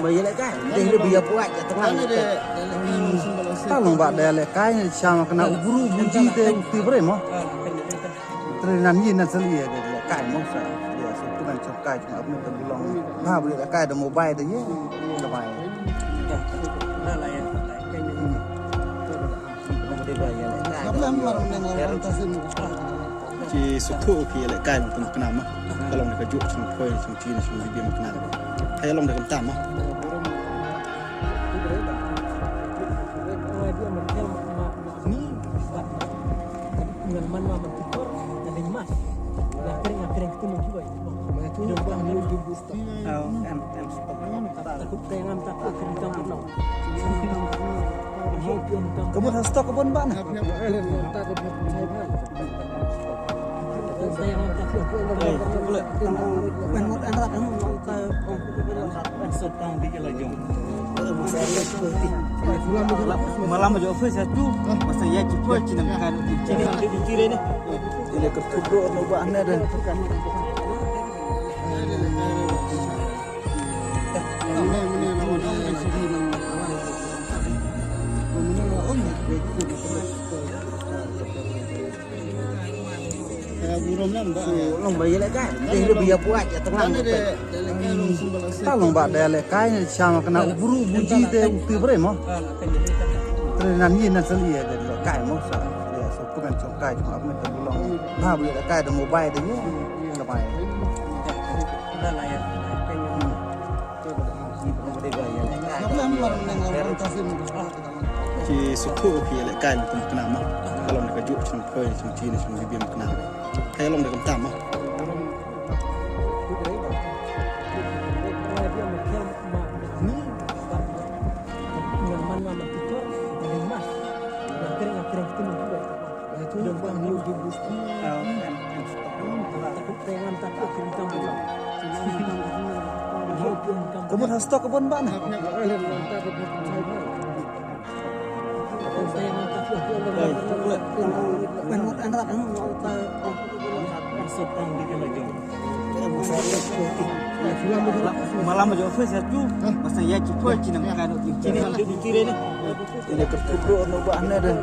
bây giờ lại cái đây là bây giờ buat ya tengah Talong ba dele kai chama kana guru buji te ukti bre mo trenan yin na sali ya de kai mo sa ya so tukan chok kai ma apne te bulong ha bre kai de mobile de ye la bai lah ya ci suku ki le kai mo tun kana ma kalong de ka ju chung phoi chung chi na chung bi ma kana hay long de kam tam ma Kamu harus stok kebun bang. Malam aja office satu, masa ya cepat cina makan cini ada di kiri ni. Ini ketubro nubah anda dan. Long bây giờ lại cái đây là bây giờ buat ya tengah Talong ba dele kai chama kana guru buji te ukti bre mo trenan yin na sali ya de kai mo sa ya so tukan chok kai ma apne te bulong ha bre kai de mobile de ye la bai lah ya ci suku ki le kai mo tun kana ma kalong de ka ju chung phoi chung chi na chung bi ma kana hay long de kam tam ma Kamu harus stok kebun bang. Malam aja office satu, masa ya cepat cina makan cini ada di kiri ni. Ini ketubro nubah anda dan.